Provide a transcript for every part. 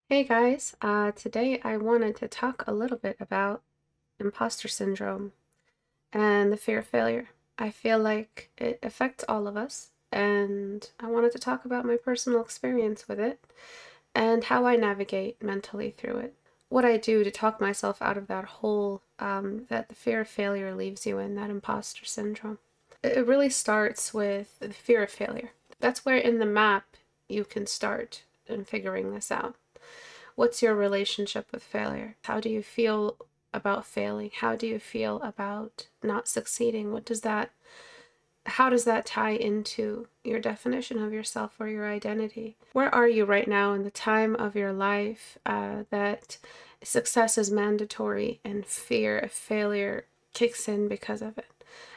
Hey guys, today I wanted to talk a little bit about imposter syndrome and the fear of failure. I feel like it affects all of us, and I wanted to talk about my personal experience with it and how I navigate mentally through it. What I do to talk myself out of that hole that the fear of failure leaves you in, that imposter syndrome. It really starts with the fear of failure. That's where in the map you can start in figuring this out. What's your relationship with failure? How do you feel about failing? How do you feel about not succeeding? How does that tie into your definition of yourself or your identity? Where are you right now in the time of your life that success is mandatory and fear of failure kicks in because of it?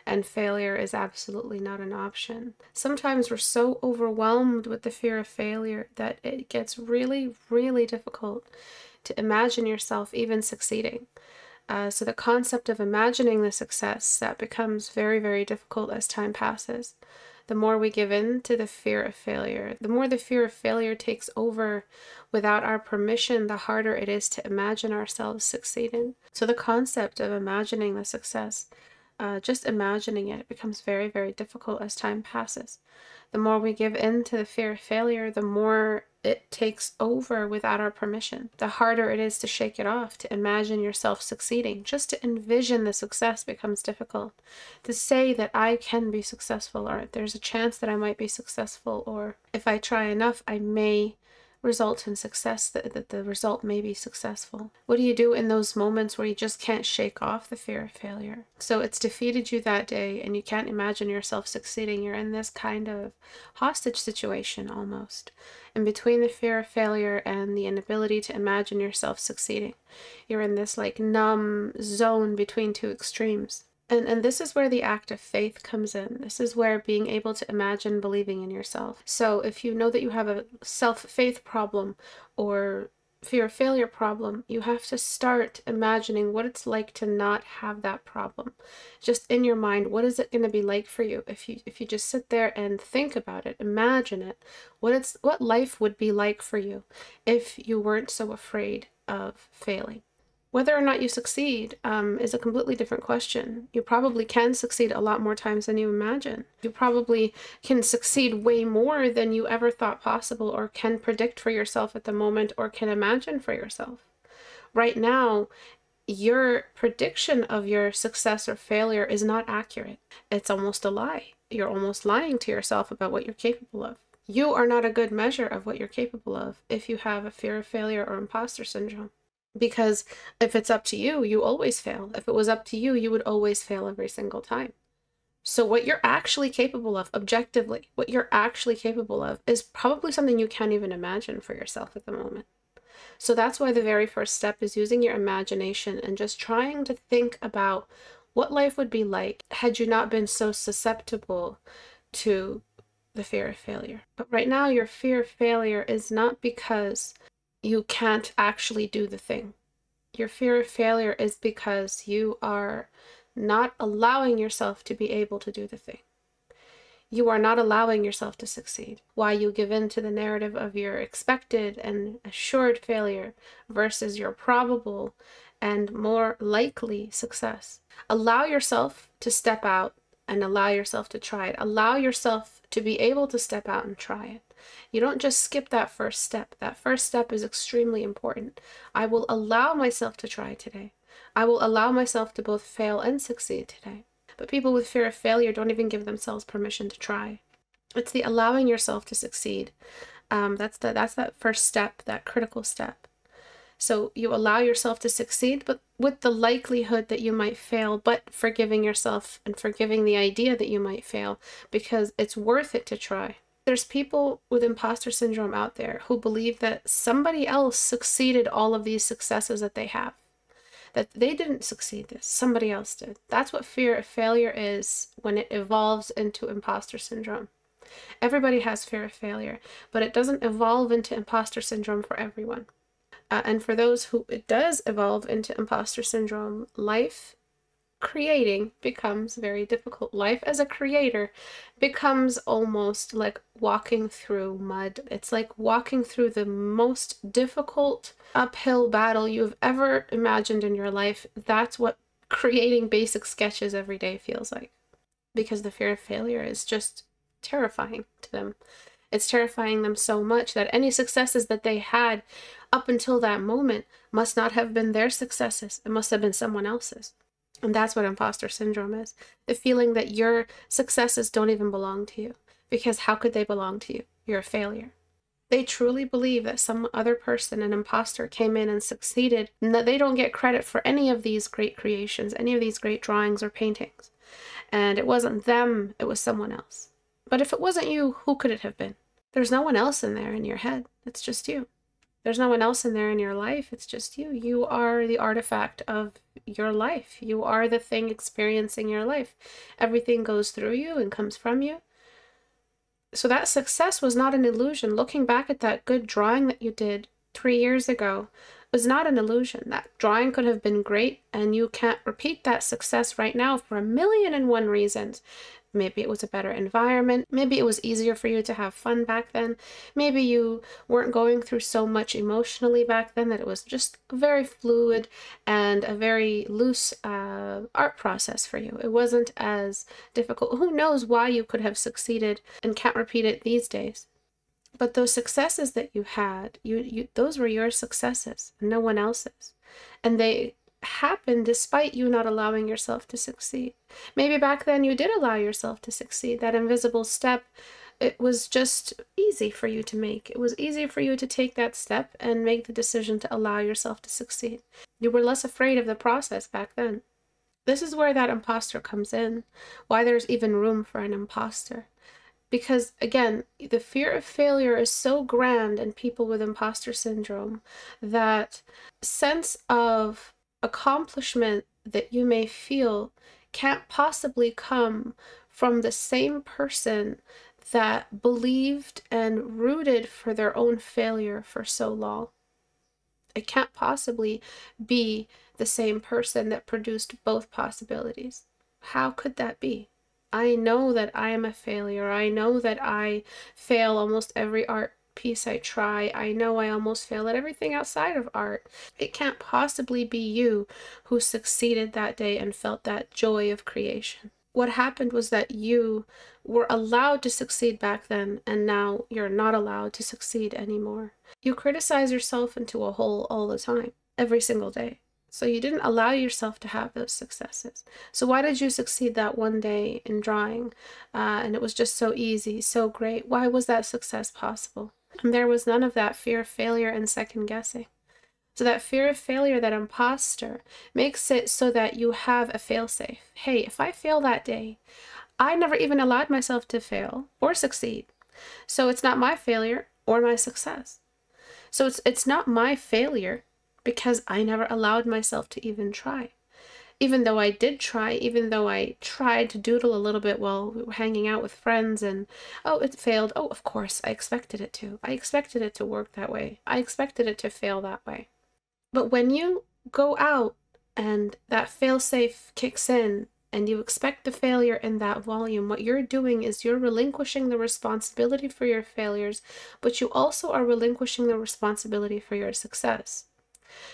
And failure is absolutely not an option. Sometimes we're so overwhelmed with the fear of failure that it gets really, really difficult to imagine yourself even succeeding. So the concept of imagining the success, that becomes very, very difficult as time passes. The more we give in to the fear of failure, the more the fear of failure takes over without our permission, the harder it is to imagine ourselves succeeding. So the concept of imagining the success, just imagining it becomes very, very difficult as time passes. The more we give in to the fear of failure, the more it takes over without our permission. The harder it is to shake it off, to imagine yourself succeeding. Just to envision the success becomes difficult. To say that I can be successful, or there's a chance that I might be successful, or if I try enough, I may result in success, that the result may be successful. What do you do in those moments where you just can't shake off the fear of failure? So it's defeated you that day and you can't imagine yourself succeeding. You're in this kind of hostage situation almost, in between the fear of failure and the inability to imagine yourself succeeding. You're in this like numb zone between two extremes. And this is where the act of faith comes in. This is where being able to imagine believing in yourself. So if you know that you have a self-faith problem or fear of failure problem, you have to start imagining what it's like to not have that problem. Just in your mind, what is it going to be like for you if you just sit there and think about it, imagine it, what life would be like for you if you weren't so afraid of failing. Whether or not you succeed is a completely different question. You probably can succeed a lot more times than you imagine. You probably can succeed way more than you ever thought possible, or can predict for yourself at the moment, or can imagine for yourself. Right now, your prediction of your success or failure is not accurate. It's almost a lie. You're almost lying to yourself about what you're capable of. You are not a good measure of what you're capable of if you have a fear of failure or imposter syndrome. Because if it's up to you, you always fail. If it was up to you, you would always fail every single time. So what you're actually capable of, objectively, what you're actually capable of is probably something you can't even imagine for yourself at the moment. So that's why the very first step is using your imagination and just trying to think about what life would be like had you not been so susceptible to the fear of failure. But right now, your fear of failure is not because you can't actually do the thing. Your fear of failure is because you are not allowing yourself to be able to do the thing. You are not allowing yourself to succeed. Why you give in to the narrative of your expected and assured failure versus your probable and more likely success. Allow yourself to step out and allow yourself to try it. Allow yourself to be able to step out and try it. You don't just skip that first step. That first step is extremely important. I will allow myself to try today. I will allow myself to both fail and succeed today. But people with fear of failure don't even give themselves permission to try. It's the allowing yourself to succeed. That's that first step, that critical step. So you allow yourself to succeed, but with the likelihood that you might fail, but forgiving yourself and forgiving the idea that you might fail, because it's worth it to try. There's people with imposter syndrome out there who believe that somebody else succeeded all of these successes that they have. That they didn't succeed this, somebody else did. That's what fear of failure is when it evolves into imposter syndrome. Everybody has fear of failure, but it doesn't evolve into imposter syndrome for everyone. And for those who it does evolve into imposter syndrome, life creating becomes very difficult. Life as a creator becomes almost like walking through mud. It's like walking through the most difficult uphill battle you've ever imagined in your life. That's what creating basic sketches every day feels like, because the fear of failure is just terrifying to them. It's terrifying them so much that any successes that they had up until that moment must not have been their successes. It must have been someone else's. And that's what imposter syndrome is. The feeling that your successes don't even belong to you. Because how could they belong to you? You're a failure. They truly believe that some other person, an imposter, came in and succeeded, and that they don't get credit for any of these great creations, any of these great drawings or paintings. And it wasn't them, it was someone else. But if it wasn't you, who could it have been? There's no one else in there in your head. It's just you. There's no one else in there in your life. It's just you. You are the artifact of your life. You are the thing experiencing your life. Everything goes through you and comes from you. So that success was not an illusion. Looking back at that good drawing that you did 3 years ago was not an illusion. That drawing could have been great, and you can't repeat that success right now for 1,000,001 reasons. Maybe it was a better environment. Maybe it was easier for you to have fun back then. Maybe you weren't going through so much emotionally back then, that it was just very fluid and a very loose art process for you. It wasn't as difficult. Who knows why you could have succeeded and can't repeat it these days. But those successes that you had, those were your successes and no one else's. And they happened despite you not allowing yourself to succeed. Maybe back then you did allow yourself to succeed. That invisible step, it was just easy for you to make. It was easy for you to take that step and make the decision to allow yourself to succeed. You were less afraid of the process back then. This is where that imposter comes in, why there's even room for an imposter. Because, again, the fear of failure is so grand in people with imposter syndrome that sense of accomplishment that you may feel can't possibly come from the same person that believed and rooted for their own failure for so long. It can't possibly be the same person that produced both possibilities. How could that be? I know that I am a failure. I know that I fail almost every art piece I try. I know I almost fail at everything outside of art. It can't possibly be you who succeeded that day and felt that joy of creation. What happened was that you were allowed to succeed back then, and now you're not allowed to succeed anymore. You criticize yourself into a hole all the time, every single day. So you didn't allow yourself to have those successes. So why did you succeed that one day in drawing? And it was just so easy, so great. Why was that success possible? And there was none of that fear of failure and second guessing. So that fear of failure, that imposter, makes it so that you have a fail-safe. Hey, if I fail that day, I never even allowed myself to fail or succeed. So it's not my failure or my success. So it's not my failure because I never allowed myself to even try. Even though I did try, even though I tried to doodle a little bit while we were hanging out with friends and, oh, it failed. Oh, of course, I expected it to. I expected it to work that way. I expected it to fail that way. But when you go out and that fail-safe kicks in and you expect the failure in that volume, what you're doing is you're relinquishing the responsibility for your failures, but you also are relinquishing the responsibility for your success.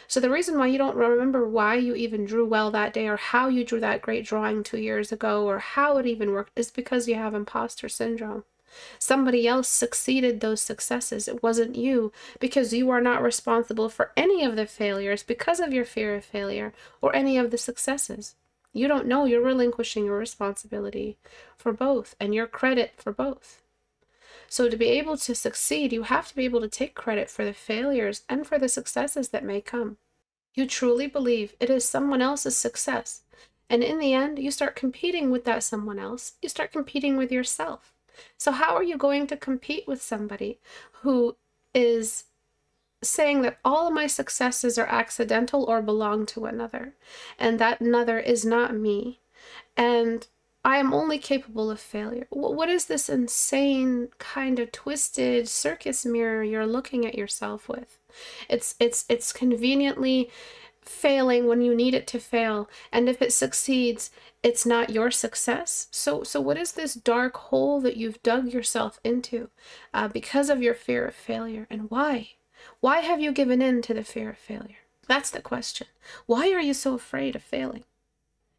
So the reason why you don't remember why you even drew well that day, or how you drew that great drawing 2 years ago, or how it even worked, is because you have imposter syndrome. Somebody else succeeded those successes. It wasn't you, because you are not responsible for any of the failures because of your fear of failure, or any of the successes. You don't know you're relinquishing your responsibility for both and your credit for both. So to be able to succeed, you have to be able to take credit for the failures and for the successes that may come. You truly believe it is someone else's success. And in the end, you start competing with that someone else. You start competing with yourself. So how are you going to compete with somebody who is saying that all of my successes are accidental or belong to another, and that another is not me, and I am only capable of failure? What is this insane kind of twisted circus mirror you're looking at yourself with? It's conveniently failing when you need it to fail, and if it succeeds, it's not your success. So what is this dark hole that you've dug yourself into because of your fear of failure? And why? Why have you given in to the fear of failure? That's the question. Why are you so afraid of failing?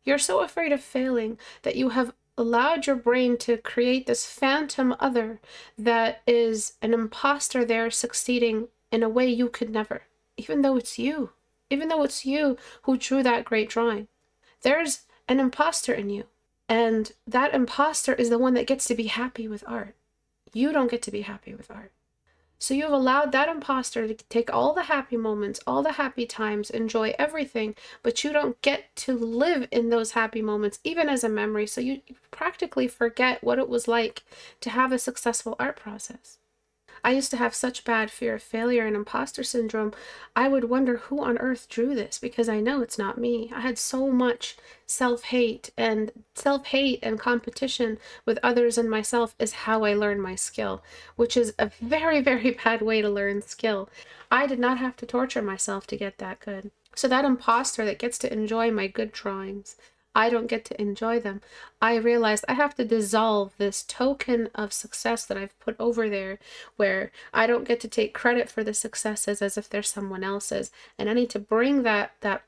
You're so afraid of failing that you have allowed your brain to create this phantom other that is an imposter there succeeding in a way you could never, even though it's you. Even though it's you who drew that great drawing. There's an imposter in you. And that imposter is the one that gets to be happy with art. You don't get to be happy with art. So you've allowed that imposter to take all the happy moments, all the happy times, enjoy everything, but you don't get to live in those happy moments, even as a memory. So you practically forget what it was like to have a successful art process. I used to have such bad fear of failure and imposter syndrome. I would wonder who on earth drew this, because I know it's not me. I had so much self-hate and competition with others and myself is how I learned my skill, which is a very, very bad way to learn skill. I did not have to torture myself to get that good. So that imposter that gets to enjoy my good drawings, I don't get to enjoy them. I realized I have to dissolve this token of success that I've put over there, where I don't get to take credit for the successes as if they're someone else's. And I need to bring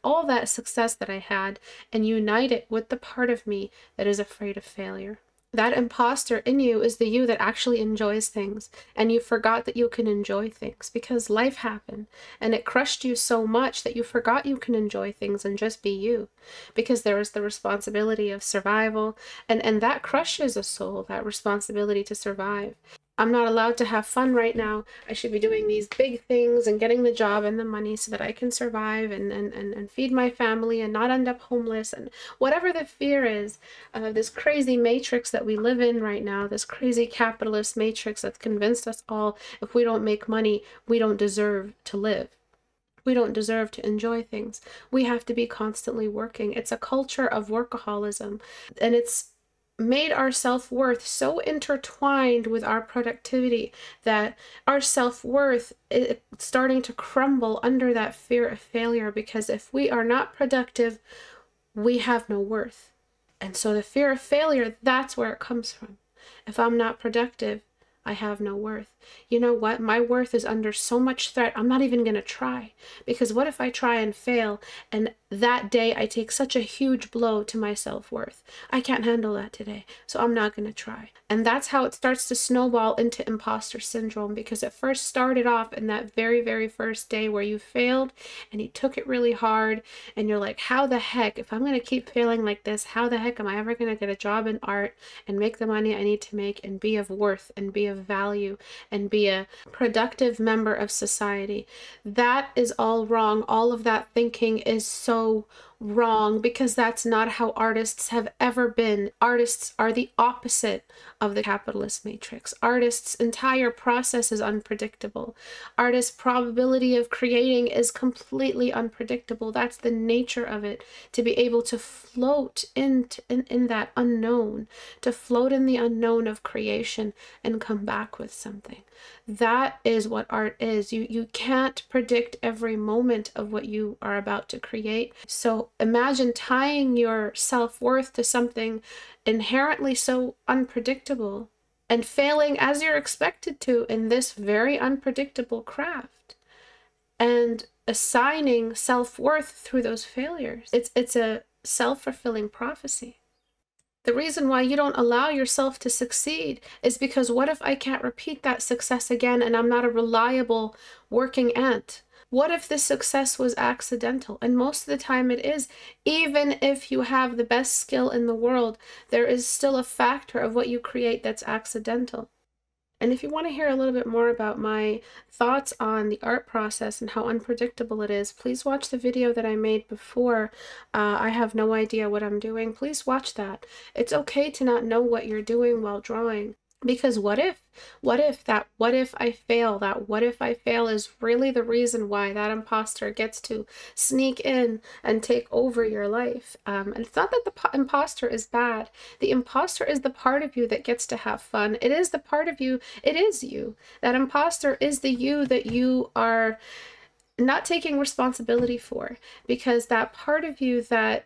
all that success that I had and unite it with the part of me that is afraid of failure. That imposter in you is the you that actually enjoys things, and you forgot that you can enjoy things because life happened and it crushed you so much that you forgot you can enjoy things and just be you, because there is the responsibility of survival, and that crushes a soul, that responsibility to survive. I'm not allowed to have fun right now. I should be doing these big things and getting the job and the money so that I can survive and feed my family and not end up homeless, and whatever the fear is, this crazy matrix that we live in right now, this crazy capitalist matrix that's convinced us all if we don't make money, we don't deserve to live. We don't deserve to enjoy things. We have to be constantly working. It's a culture of workaholism, and it's made our self-worth so intertwined with our productivity that our self-worth is starting to crumble under that fear of failure, because if we are not productive, we have no worth. And so the fear of failure, that's where it comes from. If I'm not productive, I have no worth. You know what? My worth is under so much threat, I'm not even going to try. Because what if I try and fail, and that day I take such a huge blow to my self-worth? I can't handle that today, so I'm not going to try. And that's how it starts to snowball into imposter syndrome, because it first started off in that very, very first day where you failed and you took it really hard, and you're like, how the heck, if I'm going to keep failing like this, how the heck am I ever going to get a job in art and make the money I need to make and be of worth and be of value and be a productive member of society? That is all wrong. All of that thinking is so wrong, because that's not how artists have ever been. Artists are the opposite of the capitalist matrix. Artists' entire process is unpredictable. Artists' probability of creating is completely unpredictable. That's the nature of it, to be able to float in that unknown, to float in the unknown of creation and come back with something. That is what art is. You can't predict every moment of what you are about to create. So imagine tying your self-worth to something inherently so unpredictable and failing as you're expected to in this very unpredictable craft, and assigning self-worth through those failures. It's a self-fulfilling prophecy. The reason why you don't allow yourself to succeed is because what if I can't repeat that success again and I'm not a reliable working ant? What if this success was accidental? And most of the time it is. Even if you have the best skill in the world, there is still a factor of what you create that's accidental. And if you want to hear a little bit more about my thoughts on the art process and how unpredictable it is, please watch the video that I made before. I have no idea what I'm doing. Please watch that. It's okay to not know what you're doing while drawing. Because what if I fail is really the reason why that imposter gets to sneak in and take over your life. And it's not that the imposter is bad. The imposter is the part of you that gets to have fun. It is the part of you, it is you. That imposter is the you that you are not taking responsibility for, because that part of you that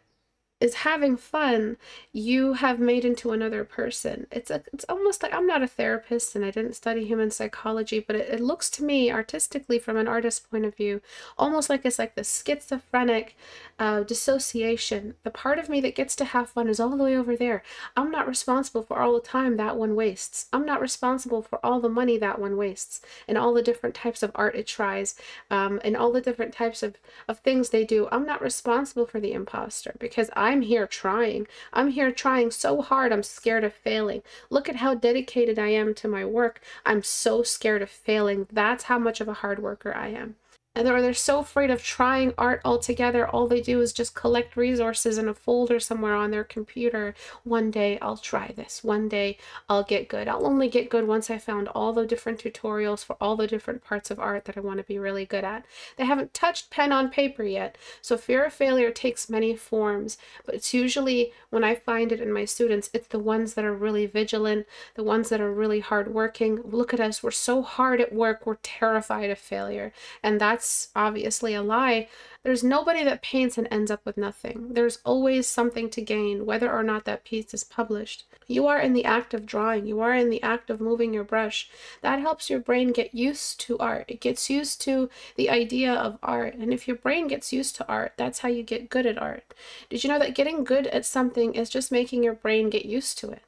is having fun, you have made into another person. It's almost like, I'm not a therapist and I didn't study human psychology, but it looks to me artistically from an artist's point of view, almost like it's like the schizophrenic dissociation. The part of me that gets to have fun is all the way over there. I'm not responsible for all the time that one wastes. I'm not responsible for all the money that one wastes, and all the different types of art it tries, and all the different types of things they do. I'm not responsible for the imposter, because I'm here trying. I'm here trying so hard, I'm scared of failing. Look at how dedicated I am to my work. I'm so scared of failing. That's how much of a hard worker I am. And they're so afraid of trying art altogether. All they do is just collect resources in a folder somewhere on their computer. One day I'll try this. One day I'll get good. I'll only get good once I found all the different tutorials for all the different parts of art that I want to be really good at. They haven't touched pen on paper yet. So fear of failure takes many forms, but it's usually, when I find it in my students, it's the ones that are really vigilant, the ones that are really hardworking. Look at us. We're so hard at work. We're terrified of failure. And that's obviously a lie. There's nobody that paints and ends up with nothing. There's always something to gain, whether or not that piece is published. You are in the act of drawing. You are in the act of moving your brush. That helps your brain get used to art. It gets used to the idea of art. And if your brain gets used to art, that's how you get good at art. Did you know that getting good at something is just making your brain get used to it?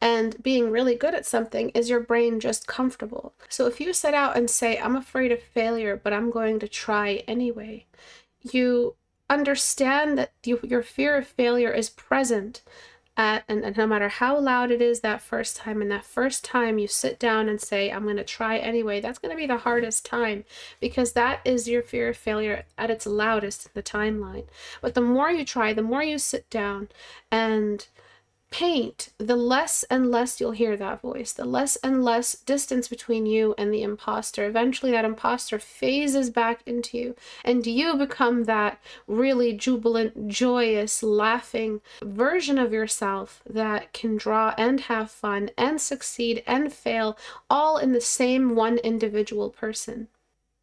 And being really good at something is your brain just comfortable. So if you set out and say, I'm afraid of failure, but I'm going to try anyway, you understand that your fear of failure is present and no matter how loud it is that first time, and that first time you sit down and say, I'm going to try anyway, that's going to be the hardest time, because that is your fear of failure at its loudest in the timeline. But the more you try, the more you sit down and paint, the less and less you'll hear that voice, the less and less distance between you and the imposter. Eventually that imposter phases back into you, and you become that really jubilant, joyous, laughing version of yourself that can draw and have fun and succeed and fail, all in the same one individual person.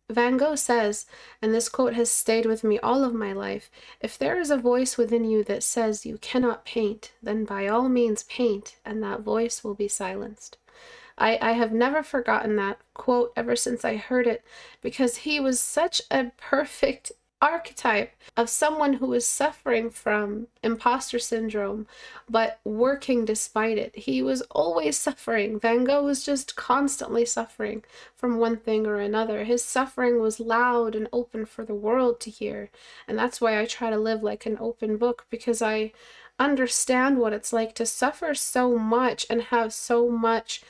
Van Gogh says, and this quote has stayed with me all of my life, if there is a voice within you that says you cannot paint, then by all means paint, and that voice will be silenced. I have never forgotten that quote ever since I heard it, because he was such a perfect archetype of someone who was suffering from imposter syndrome, but working despite it. He was always suffering. Van Gogh was just constantly suffering from one thing or another. His suffering was loud and open for the world to hear. And that's why I try to live like an open book, because I understand what it's like to suffer so much and have so much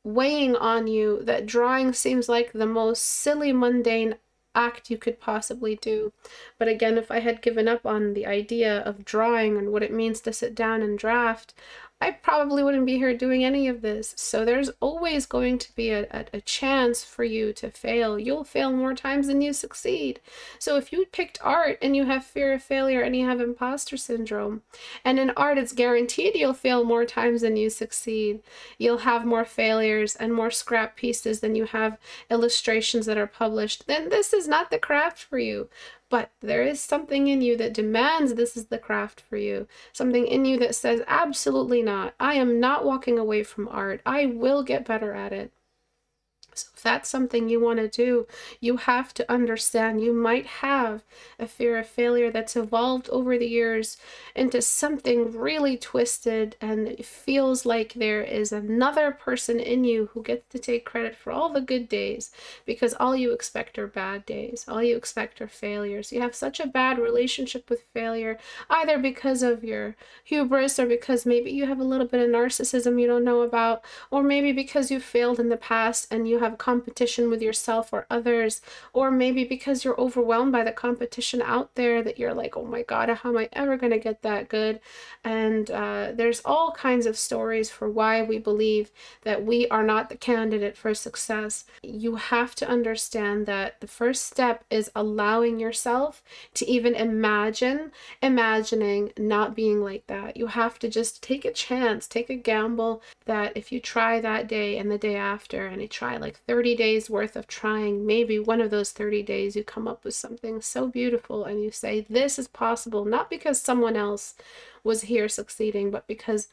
weighing on you that drawing seems like the most silly, mundane act you could possibly do. But again, if I had given up on the idea of drawing and what it means to sit down and draft, I probably wouldn't be here doing any of this. So there's always going to be a chance for you to fail. You'll fail more times than you succeed. So if you picked art and you have fear of failure and you have imposter syndrome, and in art it's guaranteed you'll fail more times than you succeed. You'll have more failures and more scrap pieces than you have illustrations that are published. Then this is not the craft for you. But there is something in you that demands this is the craft for you. Something in you that says, absolutely not. I am not walking away from art. I will get better at it. So if that's something you want to do, you have to understand you might have a fear of failure that's evolved over the years into something really twisted, and it feels like there is another person in you who gets to take credit for all the good days, because all you expect are bad days. All you expect are failures. You have such a bad relationship with failure, either because of your hubris, or because maybe you have a little bit of narcissism you don't know about, or maybe because you failed in the past and you have competition with yourself or others, or maybe because you're overwhelmed by the competition out there that you're like, oh my God, how am I ever going to get that good? And there's all kinds of stories for why we believe that we are not the candidate for success. You have to understand that the first step is allowing yourself to even imagining not being like that. You have to just take a chance, take a gamble that if you try that day and the day after, and you try like like 30 days worth of trying, maybe one of those 30 days you come up with something so beautiful and you say, this is possible, not because someone else was here succeeding, but because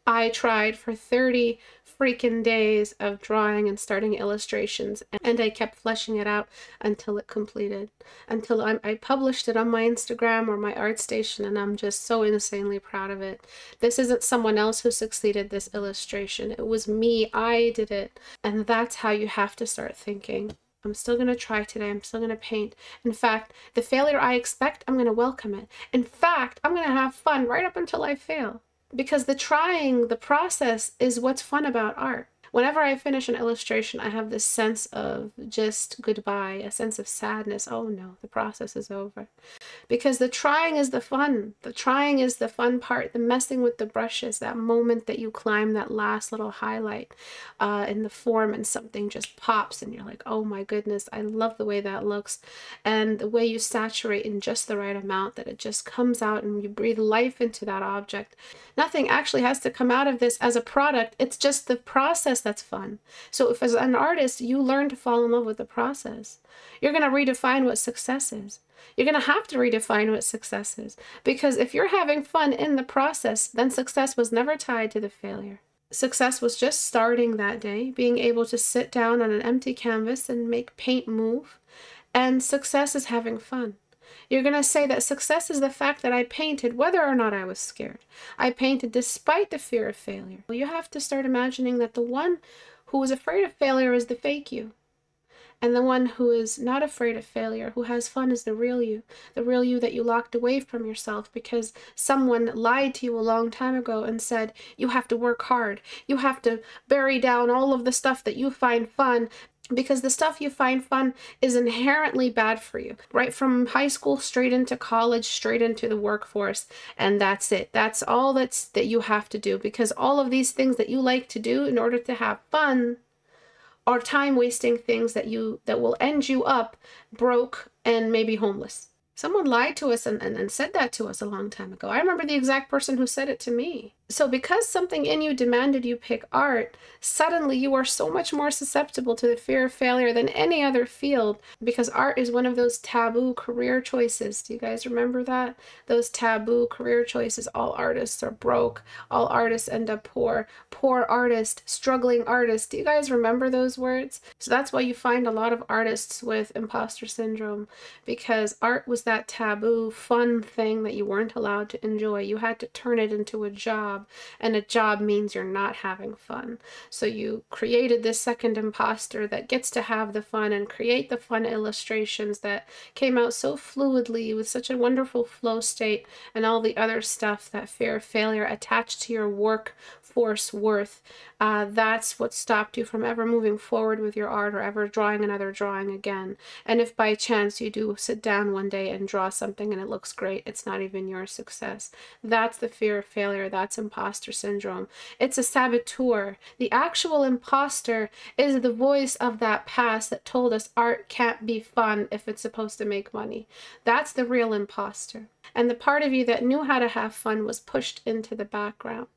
I tried for 30 freaking days of drawing and starting illustrations, and I kept fleshing it out until it completed, until I published it on my Instagram or my ArtStation, and I'm just so insanely proud of it. This isn't someone else who succeeded this illustration. It was me. I did it. And that's how you have to start thinking. I'm still going to try today. I'm still going to paint. In fact, the failure I expect, I'm going to welcome it. In fact, I'm going to have fun right up until I fail. Because the trying, the process is what's fun about art. Whenever I finish an illustration, I have this sense of just goodbye, a sense of sadness. Oh no, the process is over. Because the trying is the fun. The trying is the fun part, the messing with the brushes, that moment that you climb that last little highlight in the form and something just pops and you're like, oh my goodness, I love the way that looks. And the way you saturate in just the right amount that it just comes out and you breathe life into that object. Nothing actually has to come out of this as a product. It's just the process that's fun. So if as an artist, you learn to fall in love with the process, you're going to redefine what success is. You're going to have to redefine what success is, because if you're having fun in the process, then success was never tied to the failure. Success was just starting that day, being able to sit down on an empty canvas and make paint move, and success is having fun. You're going to say that success is the fact that I painted whether or not I was scared. I painted despite the fear of failure. You have to start imagining that the one who is afraid of failure is the fake you. And the one who is not afraid of failure, who has fun, is the real you that you locked away from yourself because someone lied to you a long time ago and said, you have to work hard. You have to bury down all of the stuff that you find fun, because the stuff you find fun is inherently bad for you. Right from high school, straight into college, straight into the workforce. And that's it. That's all that you have to do, because all of these things that you like to do in order to have fun are time-wasting things that will end you up broke and maybe homeless. Someone lied to us and said that to us a long time ago. I remember the exact person who said it to me. So because something in you demanded you pick art, suddenly you are so much more susceptible to the fear of failure than any other field, because art is one of those taboo career choices. Do you guys remember that? Those taboo career choices. All artists are broke. All artists end up poor. Poor artist, struggling artist. Do you guys remember those words? So that's why you find a lot of artists with imposter syndrome, because art was that taboo, fun thing that you weren't allowed to enjoy. You had to turn it into a job, and a job means you're not having fun. So you created this second imposter that gets to have the fun and create the fun illustrations that came out so fluidly with such a wonderful flow state, and all the other stuff, that fear of failure attached to your workforce worth. That's what stopped you from ever moving forward with your art or ever drawing another drawing again. And if by chance you do sit down one day and draw something and it looks great, it's not even your success. That's the fear of failure. That's imposter syndrome. It's a saboteur. The actual imposter is the voice of that past that told us art can't be fun if it's supposed to make money. That's the real imposter. And the part of you that knew how to have fun was pushed into the background.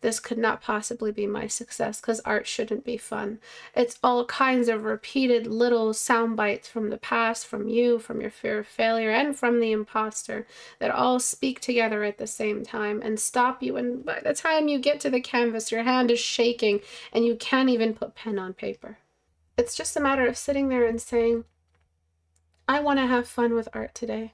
This could not possibly be my success because art shouldn't be fun. It's all kinds of repeated little sound bites from the past, from you, from your fear of failure, and from the imposter that all speak together at the same time and stop you. And by the time you get to the canvas, your hand is shaking and you can't even put pen on paper. It's just a matter of sitting there and saying, I want to have fun with art today.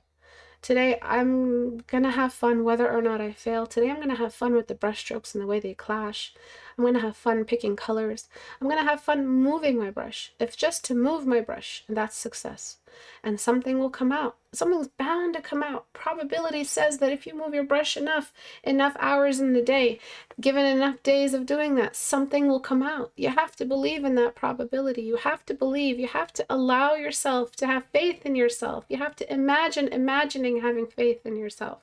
Today, I'm going to have fun whether or not I fail. Today, I'm going to have fun with the brushstrokes and the way they clash. I'm going to have fun picking colors. I'm going to have fun moving my brush. If just to move my brush, and that's success. And something will come out. Something's bound to come out. Probability says that if you move your brush enough hours in the day, given enough days of doing that, something will come out. You have to believe in that probability. You have to believe. You have to allow yourself to have faith in yourself. You have to imagining having faith in yourself.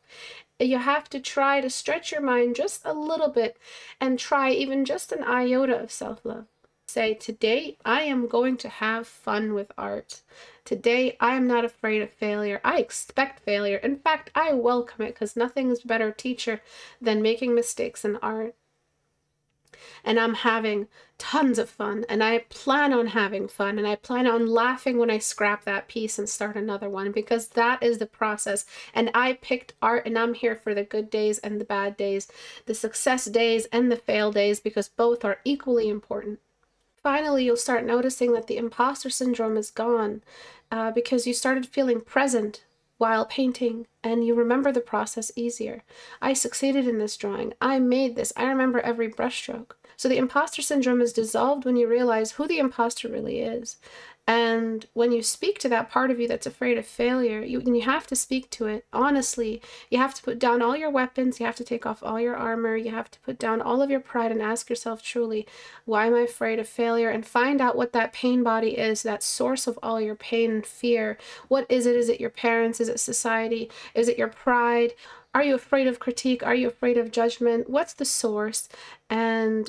You have to try to stretch your mind just a little bit and try even just an iota of self-love. Say, today I am going to have fun with art. Today I am not afraid of failure. I expect failure. In fact, I welcome it, because nothing is a better teacher than making mistakes in art. and I'm having tons of fun, and I plan on having fun, and I plan on laughing when I scrap that piece and start another one, because that is the process. And I picked art, and I'm here for the good days and the bad days, the success days and the fail days, because both are equally important. Finally, you'll start noticing that the imposter syndrome is gone, because you started feeling present while painting, and you remember the process easier. I succeeded in this drawing. I made this. I remember every brushstroke. So the imposter syndrome is dissolved when you realize who the imposter really is. And when you speak to that part of you that's afraid of failure, you have to speak to it honestly. You have to put down all your weapons. You have to take off all your armor. You have to put down all of your pride and ask yourself truly, why am I afraid of failure? And find out what that pain body is, that source of all your pain and fear. What is it? Is it your parents? Is it society? Is it your pride? Are you afraid of critique? Are you afraid of judgment? What's the source? And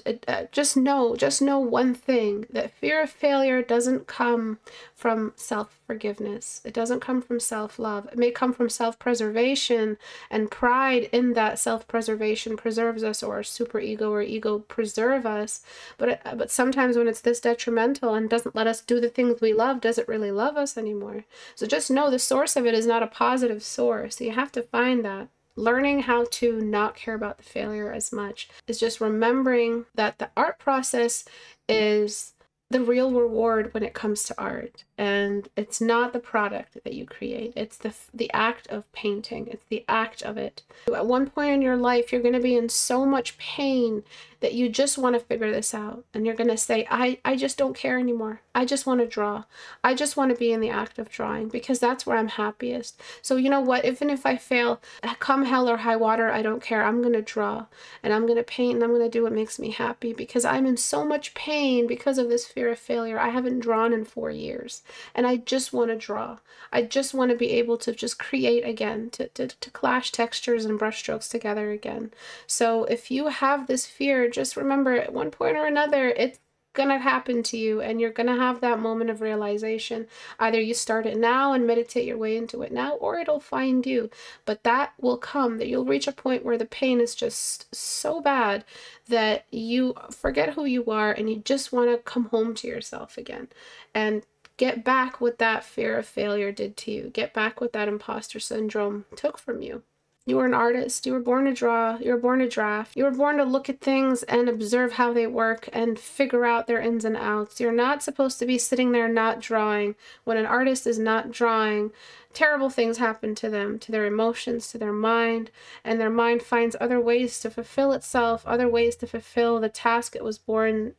just know one thing, that fear of failure doesn't come from self-forgiveness. It doesn't come from self-love. It may come from self-preservation, and pride in that self-preservation preserves us, or our superego or ego preserve us. But sometimes when it's this detrimental and doesn't let us do the things we love, does it really love us anymore? So just know the source of it is not a positive source. You have to find that. Learning how to not care about the failure as much is just remembering that the art process is the real reward when it comes to art, and it's not the product that you create. It's the act of painting. It's the act of it. At one point in your life, you're going to be in so much pain that you just want to figure this out, and you're going to say, I just don't care anymore. I just want to draw. I just want to be in the act of drawing, because that's where I'm happiest. So you know what, even if I fail, come hell or high water, I don't care. I'm going to draw, and I'm going to paint, and I'm going to do what makes me happy, because I'm in so much pain because of this fear of failure. I haven't drawn in 4 years, and I just want to draw. I just want to be able to just create again, to clash textures and brushstrokes together again. So if you have this fear, just remember, at one point or another, it's gonna happen to you, and you're gonna have that moment of realization. Either you start it now and meditate your way into it now, or it'll find you. But that will come, that you'll reach a point where the pain is just so bad that you forget who you are, and you just want to come home to yourself again and get back what that fear of failure did to you. Get back what that imposter syndrome took from you. You were an artist. You were born to draw. You were born to draft. You were born to look at things and observe how they work and figure out their ins and outs. You're not supposed to be sitting there not drawing. When an artist is not drawing, terrible things happen to them, to their emotions, to their mind, and their mind finds other ways to fulfill itself, other ways to fulfill the task it was born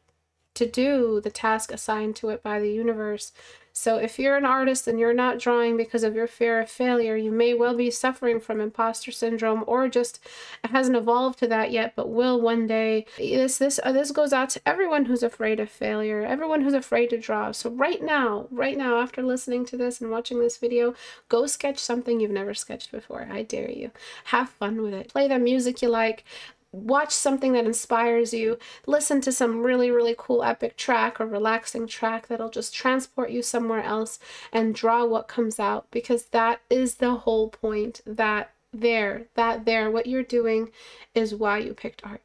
to do, the task assigned to it by the universe. So if you're an artist and you're not drawing because of your fear of failure, you may well be suffering from imposter syndrome, or just it hasn't evolved to that yet, but will one day. This goes out to everyone who's afraid of failure, everyone who's afraid to draw. So right now, after listening to this and watching this video, go sketch something you've never sketched before. I dare you. Have fun with it. Play the music you like. Watch something that inspires you. Listen to some really, really cool epic track or relaxing track that'll just transport you somewhere else, and draw what comes out, because that is the whole point. What you're doing is why you picked art.